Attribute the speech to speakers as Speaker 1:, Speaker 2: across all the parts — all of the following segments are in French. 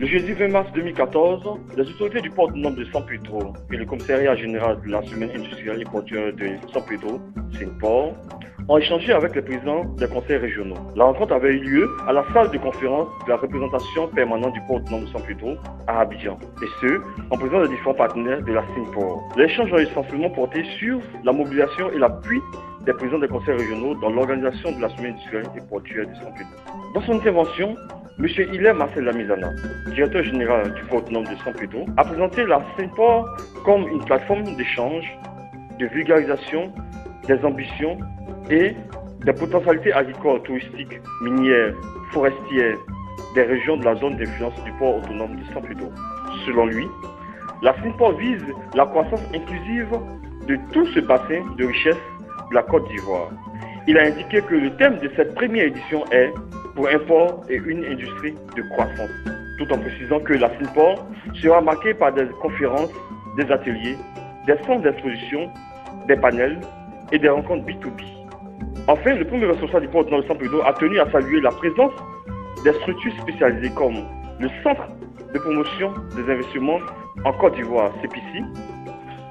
Speaker 1: Le jeudi 20 mars 2014, les autorités du port autonome de San Pedro et le commissariat général de la semaine industrielle et portuaire de San Pedro, SINPOR, ont échangé avec les présidents des conseils régionaux. La rencontre avait eu lieu à la salle de conférence de la représentation permanente du port autonome de San Pedro à Abidjan, et ce, en présence des différents partenaires de la SINPOR. L'échange a essentiellement porté sur la mobilisation et l'appui des présidents des conseils régionaux dans l'organisation de la semaine industrielle et portuaire de San Pedro. Dans son intervention, M. Hilaire Marcel Lamizana, directeur général du port autonome de San Pedro, a présenté la SINPOR comme une plateforme d'échange, de vulgarisation des ambitions et des potentialités agricoles, touristiques, minières, forestières des régions de la zone d'influence du port autonome de San Pedro. Selon lui, la SINPOR vise la croissance inclusive de tout ce bassin de richesse de la Côte d'Ivoire. Il a indiqué que le thème de cette première édition est pour un port et une industrie de croissance, tout en précisant que la SINPOR sera marquée par des conférences, des ateliers, des centres d'exposition, des panels et des rencontres B2B. Enfin, le premier responsable du port autonome de San Pedro a tenu à saluer la présence des structures spécialisées comme le Centre de promotion des investissements en Côte d'Ivoire, CPC,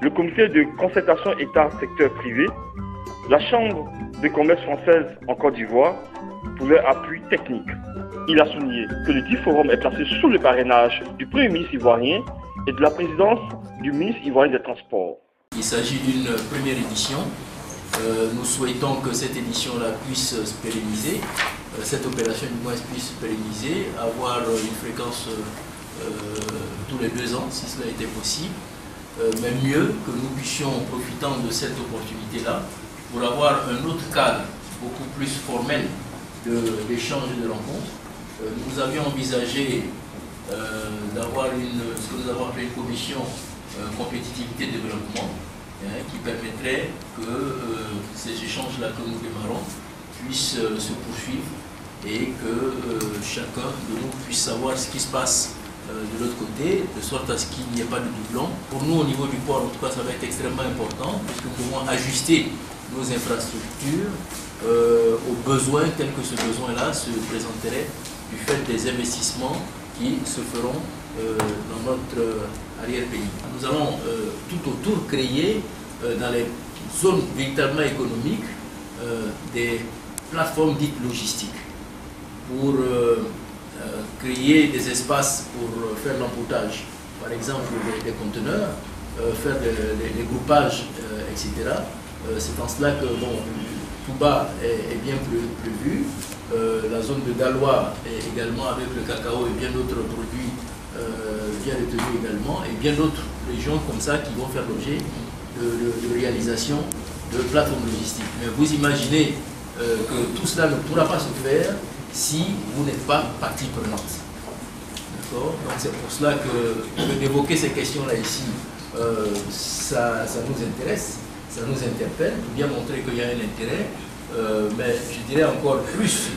Speaker 1: le Comité de concertation État-secteur privé, la Chambre de commerce française en Côte d'Ivoire pour leur appui technique. Il a souligné que le dit forum est placé sous le parrainage du Premier ministre ivoirien et de la présidence du ministre ivoirien des Transports.
Speaker 2: Il s'agit d'une première édition. Nous souhaitons que cette édition-là puisse se pérenniser, cette opération du moins puisse se pérenniser, avoir une fréquence tous les 2 ans si cela était possible, mais mieux que nous puissions, profitant de cette opportunité-là, pour avoir un autre cadre beaucoup plus formel d'échange et de rencontres. Nous avions envisagé d'avoir ce que nous avons appelé une commission compétitivité et développement, qui permettrait que ces échanges-là que nous démarrons puissent se poursuivre et que chacun de nous puisse savoir ce qui se passe de l'autre côté, de sorte à ce qu'il n'y ait pas de doublon. Pour nous, au niveau du port, en tout cas, ça va être extrêmement important, puisque nous devons ajuster nos infrastructures aux besoins tels que ce besoin-là se présenterait du fait des investissements qui se feront dans notre arrière-pays. Nous allons tout autour créer dans les zones véritablement économiques des plateformes dites logistiques pour créer des espaces pour faire l'emportage, par exemple des conteneurs, faire des groupages, etc. C'est en cela que Touba est bien prévu. La zone de Daloa est également avec le cacao et bien d'autres produits bien retenus également, et bien d'autres régions comme ça qui vont faire l'objet de réalisation de plateformes logistiques. Mais vous imaginez que tout cela ne pourra pas se faire si vous n'êtes pas partie prenante. D'accord? Donc c'est pour cela que d'évoquer ces questions-là ici, ça nous intéresse, ça nous interpelle, pour bien montrer qu'il y a un intérêt, mais je dirais encore plus,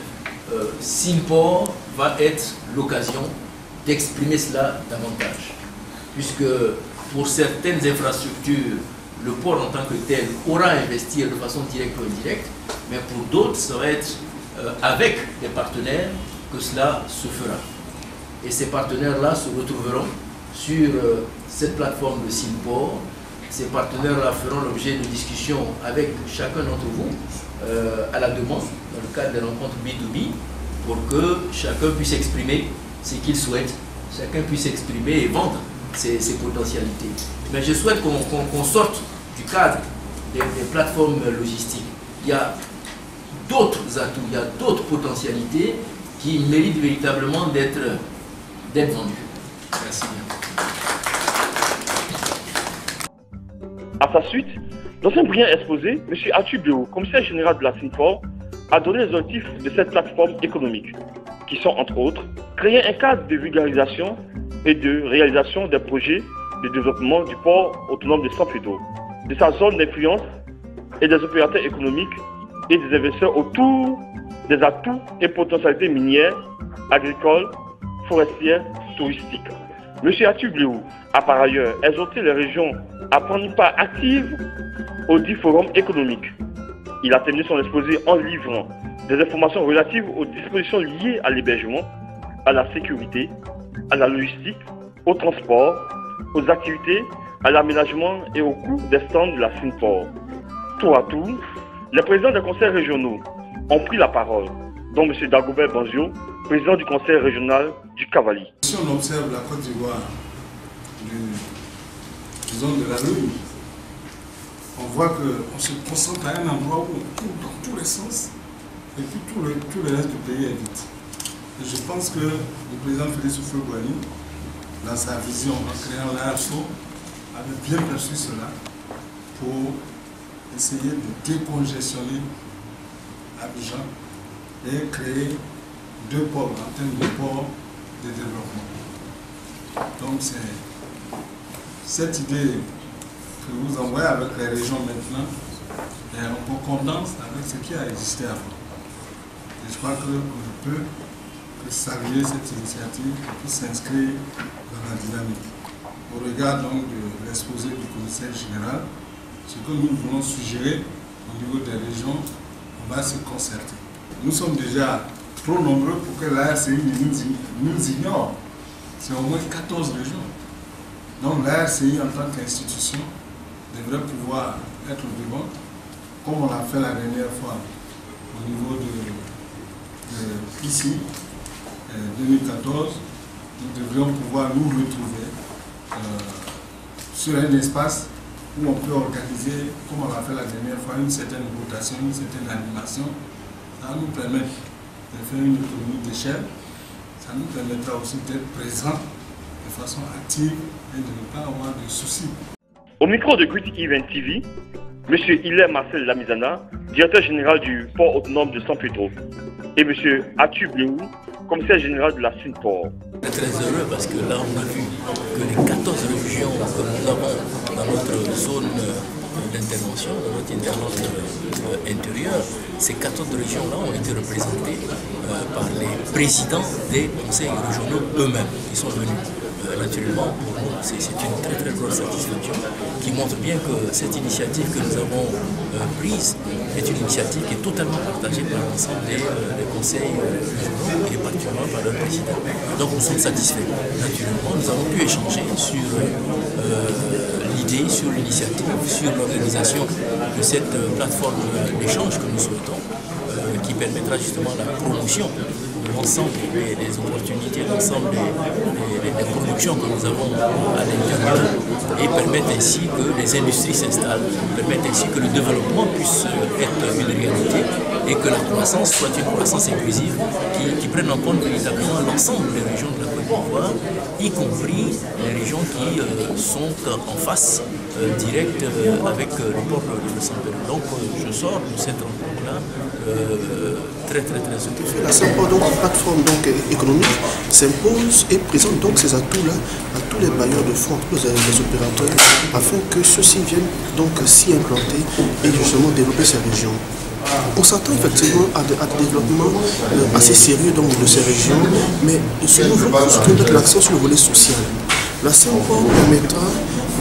Speaker 2: SINPOR va être l'occasion d'exprimer cela davantage, puisque pour certaines infrastructures, le port en tant que tel aura à investir de façon directe ou indirecte, mais pour d'autres, ça va être avec des partenaires que cela se fera. Et ces partenaires-là se retrouveront sur cette plateforme de SINPOR. Ces partenaires-là feront l'objet de discussions avec chacun d'entre vous à la demande, dans le cadre des rencontres B2B, pour que chacun puisse exprimer ce qu'il souhaite, chacun puisse exprimer et vendre ses potentialités. Mais je souhaite qu'on sorte du cadre des plateformes logistiques. Il y a d'autres atouts, il y a d'autres potentialités qui méritent véritablement d'être vendues. Merci bien.
Speaker 1: À sa suite, dans un brillant exposé, M. Arthur Béou, commissaire général de la SINPOR, a donné les objectifs de cette plateforme économique, qui sont entre autres créer un cadre de vulgarisation et de réalisation des projets de développement du port autonome de San Pedro, de sa zone d'influence et des opérateurs économiques et des investisseurs autour des atouts et potentialités minières, agricoles, forestières, touristiques. M. Arthur Béou a par ailleurs exhorté les régions à prendre une part active au dit forum économique. Il a terminé son exposé en livrant des informations relatives aux dispositions liées à l'hébergement, à la sécurité, à la logistique, au transport, aux activités, à l'aménagement et au coût des stands de la Synpor. Tour à tour, les présidents des conseils régionaux ont pris la parole, dont M. Dagobert Banzio, président du conseil régional du Cavali.
Speaker 3: Si on observe la Côte d'Ivoire disons de la Lune, on voit qu'on se concentre à un endroit où on court dans tous les sens et puis tout le reste du pays est vide. Et je pense que le président Félix Houphouët-Boigny, dans sa vision en créant l'ARSO, avait bien perçu cela pour essayer de décongestionner Abidjan et créer deux pôles en termes de pôles de développement. Donc c'est cette idée que vous envoyez avec les régions maintenant est en concordance avec ce qui a existé avant. Et je crois qu'on ne peut que saluer cette initiative qui s'inscrit dans la dynamique. Au regard donc de l'exposé du commissaire général, ce que nous voulons suggérer au niveau des régions, on va se concerter. Nous sommes déjà trop nombreux pour que l'ARCI nous ignore. C'est au moins 14 régions. Donc l'ARCI en tant qu'institution devrait pouvoir être devant, comme on l'a fait la dernière fois au niveau de ici, 2014, nous devrions pouvoir nous retrouver sur un espace où on peut organiser, comme on l'a fait la dernière fois, une certaine rotation, une certaine animation. Ça nous permet de faire une économie d'échelle. Ça nous permettra aussi d'être présents de façon active et de ne pas avoir de soucis.
Speaker 1: Au micro de Critique Event TV, M. Hilaire Marcel Lamizana, directeur général du port autonome de San Pedro, et M. Atu Bléou, commissaire général de la Synpor.
Speaker 2: Très heureux parce que là on a vu que les 14 régions que nous avons dans notre zone d'intervention, dans notre internaute intérieur, ces 14 régions-là ont été représentées par les présidents des conseils régionaux eux-mêmes qui sont venus. Naturellement, pour nous, c'est une très très grosse satisfaction qui montre bien que cette initiative que nous avons prise est une initiative qui est totalement partagée par l'ensemble des conseils régionaux et particulièrement par leur président. Donc nous sommes satisfaits. Naturellement, nous avons pu échanger sur l'idée, sur l'initiative, sur l'organisation de cette plateforme d'échange que nous souhaitons, qui permettra justement la promotion de l'ensemble des opportunités, de l'ensemble des productions que nous avons à l'intérieur et permettre ainsi que les industries s'installent, permettre ainsi que le développement puisse être une réalité et que la croissance soit une croissance inclusive qui prenne en compte véritablement l'ensemble des régions de la Côte d'Ivoire, y compris les régions qui sont en face directe avec le port de San Pedro. Donc je sors de cette rencontre-là très heureux.
Speaker 4: La Synpor, donc une plateforme économique, s'impose et présente donc ces atouts-là à tous les bailleurs de fonds, tous les opérateurs, afin que ceux-ci viennent donc s'y implanter et justement développer ces régions. On s'attend effectivement à des développements assez sérieux donc, de ces régions, mais nous voulons surtout mettre l'accent sur le volet social. La Synpor permettra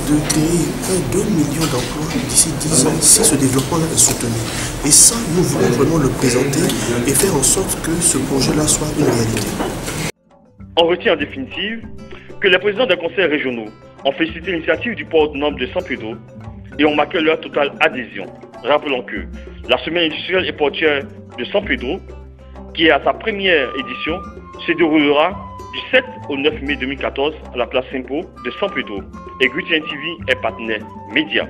Speaker 4: de créer près de 2 millions d'emplois d'ici 10 ans si ce développement-là est soutenu. Et ça, nous voulons vraiment le présenter et faire en sorte que ce projet-là soit une réalité.
Speaker 1: On retient en définitive que les présidents des conseils régionaux ont félicité l'initiative du port autonome de San Pedro et ont marqué leur totale adhésion. Rappelons que la semaine industrielle et portière de San Pedro, qui est à sa première édition, se déroulera du 7 au 9 mai 2014 à la place Synpor de San Pedro. Et Gutien TV est partenaire média.